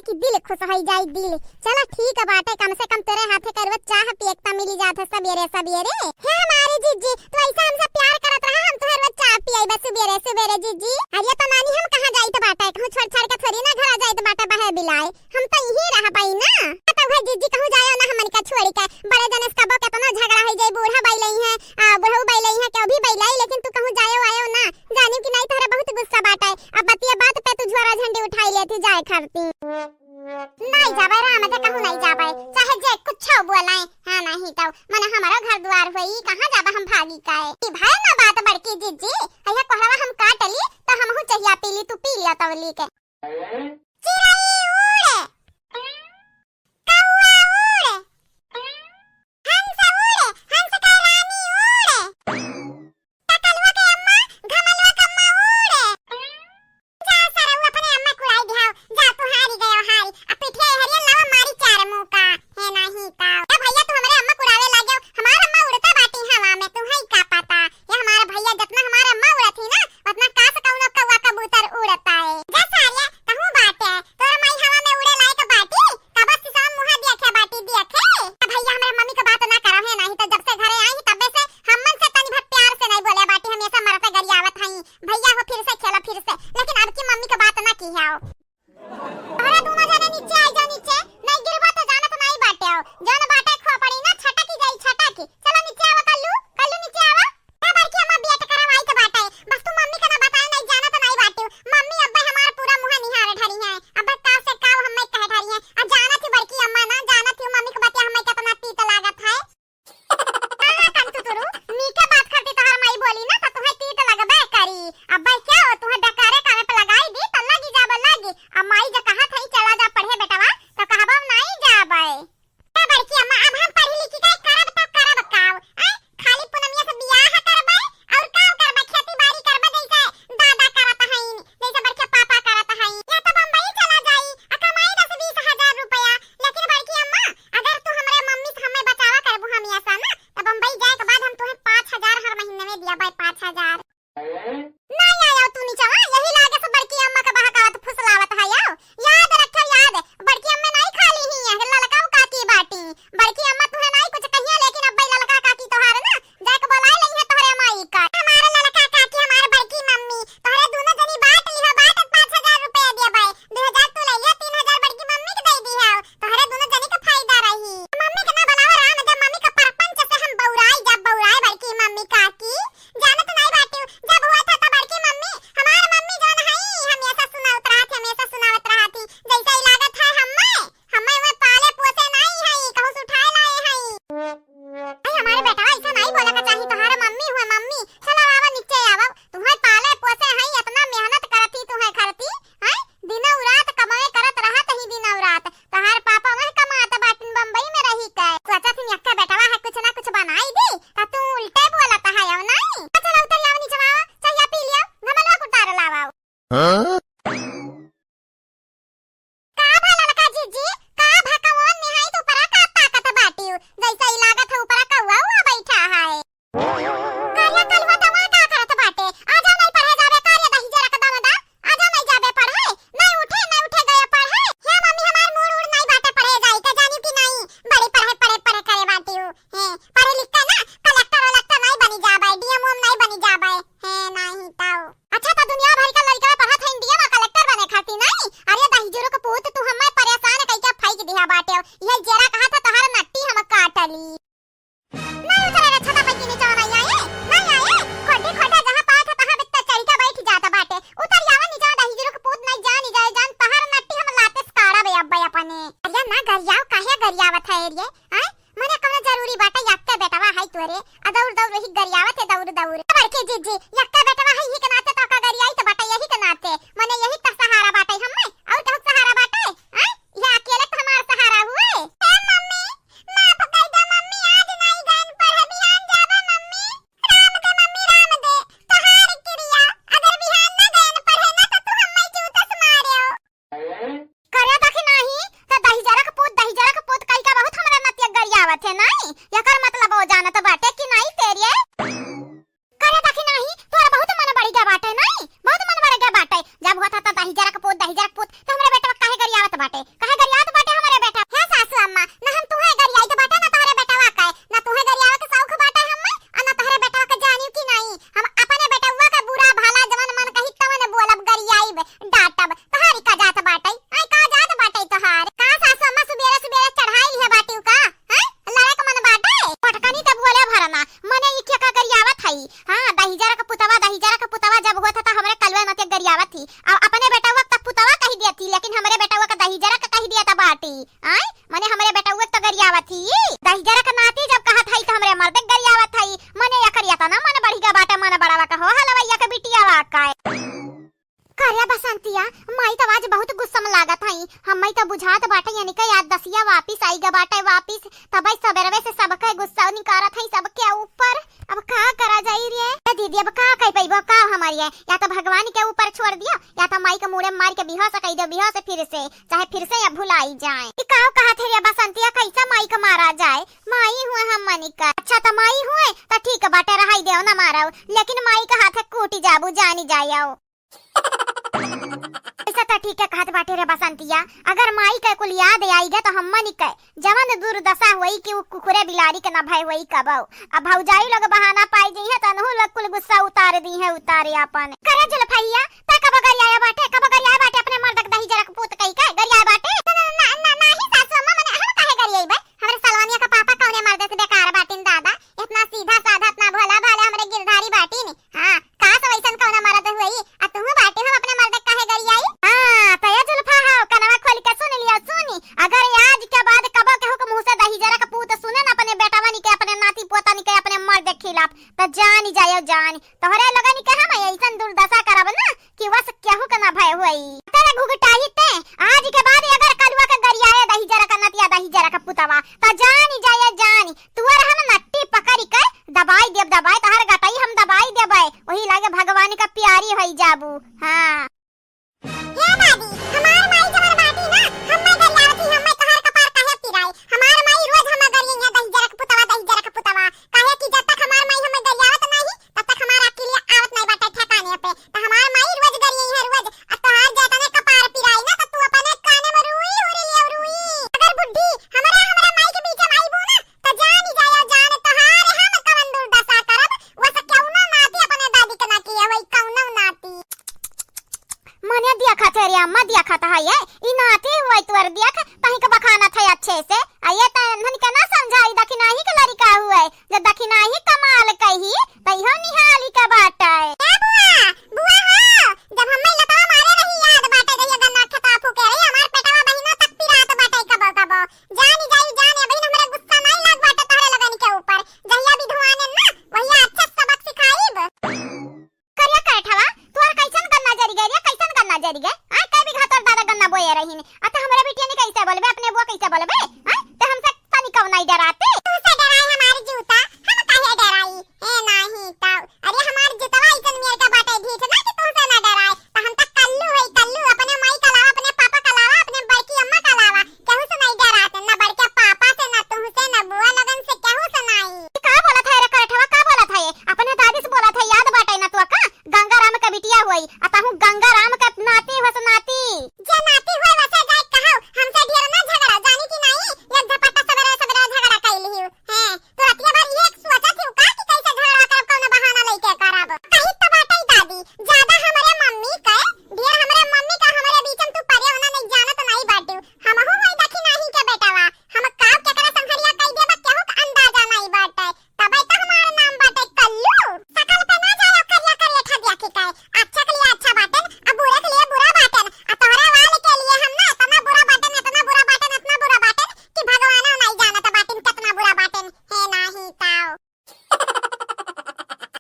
कि दिल खुश हो जाए दिल। चलो ठीक है बाटे, कम से कम तेरे हाथे करवा चाह पियकता मिली जात है सबेरे सबेरे। हे हमारे जीजी तू ऐसा हमसे प्यार करत रहा, हम तोहर चाह पियाई बस सबेरे सबेरे जीजी। अरे तो नानी हम कहां जाई तो बाटे, कहूं छोड़ छाड़ के थोड़ी ना घर आ जाई तो बाटे बहे बिलाए, हम तो यही रह पाई ना। तो भाई जीजी कहूं जायो ना हमन का छोड़ी के, बड़े जने कबो केतना झगड़ा हो जाई, बूढ़ा बैलई है बुढ़ऊ बैलई है के भी बैलाई, लेकिन तू कहूं जायो आयो ना, जानी कि नहीं तोहरा बहुत गुस्सा बाटे। अब बतिया बात पे तू झोरा झंडी उठाई लेती जाए खरती। नहीं जाबे राम ते कहूं नहीं जाबे, चाहे जे कुछ बोलाए हां नहीं तो मन हमारा घर द्वार होई, कहां जाबे हम भागी काए। ई भाई ना बात बड़की जीजी, अइया कोहरा हम काटली तो हमहु चाहिए पीली, तू पी लिया तवली के। चिड़ै उड़े, कौआ उड़े, हंस उड़े, हंस का रानी उड़े, टकलवा के अम्मा घमलवा के अम्मा उड़े। जा सारा वो अपने अम्मा कुड़ाई दिहाओ, जा तू हारी गयो हारी, अब पिठे हरिया लावा मारी चार मुंह का है नहीं का। ए भैया तू हमारे अम्मा कुड़ावे लागो, हमार अम्मा उड़ता बाटी हवा में, तू है का पता। ये हमारा भैया जितना हमार अम्मा उड़ती ना उतना का से कौनो कौवा कबूतर उड़ता है। जा सारिया कहूं बाटे तोर माई हवा में उड़े लायक बाटी, का बस सब मुंह देखे बाटी देखे। भैया हमारे मम्मी के बात ना करम है, नहीं तो जब से घरे आई तबे से हमन से तनी भर प्यार से नहीं बोले बाटी, हमेशा मरते गरियावत हई। भैया हो फिर से खेला फिर से, लेकिन अब की मम्मी के बात ना की है। अरे दोनों जने नीचे आ जाओ, नीचे नहीं गिरबा तो जाना तो नहीं बाटे आओ, जौन बाटे खो पड़ी ना छटा की जाई छटा की। चलो नीचे आवा कल्लू, कल्लू नीचे आवा। ए बड़की अम्मा बिया के करवाई के बाटे, बस तू मम्मी का ना बताए नहीं जाना तो नहीं बाटे। मम्मी अब्बे हमारा पूरा मुंह निहारे ढरी है, अब्बे का से का हमें कह ढरी है। आ जाना थी बड़की अम्मा ना, जाना थी मम्मी के बाते हमें कितना तीत लागत है। हां कंतु तुरु मीठे बात करती तो हर माई बोली ना तो तुम्हें तीत लगबे करी। अब्बे क्या हो तुम्हें डकारे काने पे लगाई दी तो लगी जाबे लगी। अब माई जो कहा थई चला जा पढ़े बेटवा तो कहबो नहीं जाबे। ए बड़की अम्मा अब हम पढ़ी लिखी के करब तो करब काव, खाली पुनमिया से बियाह करबे और का करबे, खेती बाड़ी करबे जैसे दादा करत हईन, जैसे बड़के पापा करत हईन, या तो बम्बई चला जाई आ कमाई 10-20 हजार रुपया। लेकिन बड़की अम्मा अगर तू हमरे मम्मी से हमें बचावा करबो हम ऐसा ना तो बम्बई जाए के बाद हम तुम्हें 5,000 हर महीने में दिया भाई 5,000। नहीं आयो तू नीचे आ, यही लागे से बड़की अम्मा के बहकावत फुसलावत है आओ। याद रखो याद, बड़की अम्मा नहीं खाली ही है ललकाऊ काकी बाटी। बड़की अम्मा तुम्हें नहीं कुछ कहिया, लेकिन अब ललका काकी तोहार ना जाके बुलाए लई है तोहरे माई का। हमारे ललका काकी हमारे बड़की मम्मी तोहरे दोनों जनी बांट लिहो, बांट 5,000 रुपया दे भाई, 2,000 तू ले लिया, 3,000 बड़की मम्मी के दे दी है, तोहरे दोनों जनी का फायदा रही। मम्मी के ना बनावा राम, जब मम्मी का परपंच से हम बौराई, जब बौराई बड़की मम्मी काकी जाने तो नहीं बाटी। जब हुआ था तब बड़की मम्मी हमार मम्मी जोन हई हमेशा सुनावत रहा थी, हमेशा सुनावत रहा थी जैसा ही लागत है हमें में पाले पोसे नहीं हई, कहूं से उठाए लाए हई। अरे हमारे बेटा ऐसा नहीं बोला का चाहिए, तुम्हारे मम्मी हुए मम्मी चलो आवा नीचे आवा, तुम्हें पाले पोसे हई, इतना मेहनत करती तुम्हें करती हैं, दिन और रात कमाए करत रहत ही दिन और रात। तोहार पापा वह कमात बाटिन बम्बई में रही के, सोचा थी यक्का बेटवा है कुछ ना कुछ बनाई दी ता तू उल्टे बोलत है अब नहीं। चलो उतर आओ नीचे आवा, चाहिए पी लिया, घमलवा कुटार लावाओ। हां का भला लका जीजी का भगवान ने है तो ऊपर का ताकत बाटी, जैसा ही लागत है ऊपर कौवा हुआ बैठा है। कार्य कलवा तो वहां का करत बाटे, आजा नहीं पढ़े जाबे, कार्य दही जरा कदम दा, आजा नहीं जाबे पढ़े, नहीं उठे गए पढ़े। हे मम्मी हमार मूड उड़ नहीं बाटे पढ़े जाई के, जानी कि नहीं बड़ी पढ़े करे बाटी हूं है, पढ़े लिख के ना कलेक्टर नहीं बनी जाबे, डीएम नहीं बनी जाबे है नहीं ताऊ। अच्छा तो दुनिया भर का लड़का पढ़त है डीएम कलेक्टर बने खाती नहीं। अरे दहीजरो का पूत तू हमें परेशान कई के फेंक दिया बाटे, ये जरा कहा था तोहर नट्टी हम काटली। नहीं उतरेगा छता पे की नीचे नहीं आए, नहीं आए खोटी खोटा जहां पाठ है तहां बित्ता चढ़ के बैठ जाता बाटे। उतर जावा नीचे, दहीजरो का पूत नहीं जान तोहर नट्टी हम लाते काड़ा बे अब्बे अपने। अरे ना गरियाव काहे गरियावत है रे हैं, मने कौन जरूरी बाटे यक्के बेटवा है तोरे दौड़ ही गरियावत है दौड़ बड़के जीजी यक्के बेटवा है ही के नाते तो का गरियाई तो बाटे यही के नाते, मने यही तो सहारा बाटे हमें और कहू सहारा बाटे हैं, ये अकेले तो हमार सहारा हुए। ए मम्मी माफ कर दे मम्मी, आज नहीं गन पर बिहान जाबे मम्मी, राम दे मम्मी राम दे तोहार क्रिया, अगर बिहान ना गन पढ़े ना तो तू हमें जूता से मारियो करे तक नहीं तो दहीजरा का पूत कई का बहुत हमरा नतिया गरियावत है नहीं, एकर मतलब हो जाना तो बाटे कि नहीं तेरे करे तक नहीं तोर निका। अच्छा तो माई हुए तो ठीक बाटे रहाई देओ ना मारो, लेकिन माई का हाथ कूटी जाबू जानी जायो। ऐसा तो ठीक है कहत बाटे रे बसंतिया, अगर माई का कुल याद आईगे तो हममा निके जवन दुर्दशा होई कि कुकुरे बिलारी के ना भय होई कबो। अब भौजाई लोग बहाना पाई दी है तनहु लोग कुल गुस्सा उतार दी है उतारे अपन। करे जुल्फैया ता कब गरिया बाटे अपने मर्द दही जरा पूत कई के गरिया बाटे नाही सासू अम्मा मने हम काहे गरियाई बे। हमरे सलवानिया का पापा कौने मर्द से बेकार बाटिन दादा, इतना सीधा साधा इतना भोला भाला हमरे गिरधारी बाटी ने। हां का तो वैसन कौना मर्द होई आ तू बाटे हम अपने मर्द काहे गरियाई। हां तया जुल्फा हां कनवा खोल के सुन लिया सुनी, अगर आज के बाद कबो के हुक्म मुंह से दही जरा का पूत सुने ना अपने बेटावा नी के अपने नाती पोता नी के अपने मर्द के खिलाफ तो जानी जायो जानी तोहरे लगनी के हम ऐसन दुर्दशा करब ना कि वस केहू के ना भय होई। तेरे घुघटाही ते आज के बाद अगर कलुआ के गरियाए दही जरा का नतिया दही जरा का पुतवा तो जानी जायो जानी तुअर हम नट्टी पकड़ी के दबाई देब दबाई तहर गटाई हम दबाई देबै, वही लागे भगवान का प्यारी होई जाबू। हां हे दादी हमार माई जबर बाटी ना हम्मे गरियावती हम्मे तहर कपार काहे पिराई। हमार माई रोज हम गरिया दही जरा का पुतवा काहे कि जब तक हमार माई हमें गरियावत नहीं तब तक हमार अकेले आवत नहीं बाटे ठिकाने पे। तो हमार माई रोज गरिया है रोज आ तोहार जतने कपार पिराई ना तो तू अपने काने में रुई उरी ले रुई। अगर बुड्ढी हमरा माई के बीच में आईबू ना तो जानी जाया जान तोहार हम कवन दुर्दशा करब वस केउना नाती अपने दादी के ना किए होई कौनो नाती। मने दिया खाता रे अम्मा दिया खाता है ये ई नाती हुई तुअर दिया तही का बखाना था अच्छे से आये त नन के ना समझाई दखिनाही के लड़का हुए जब दखिनाही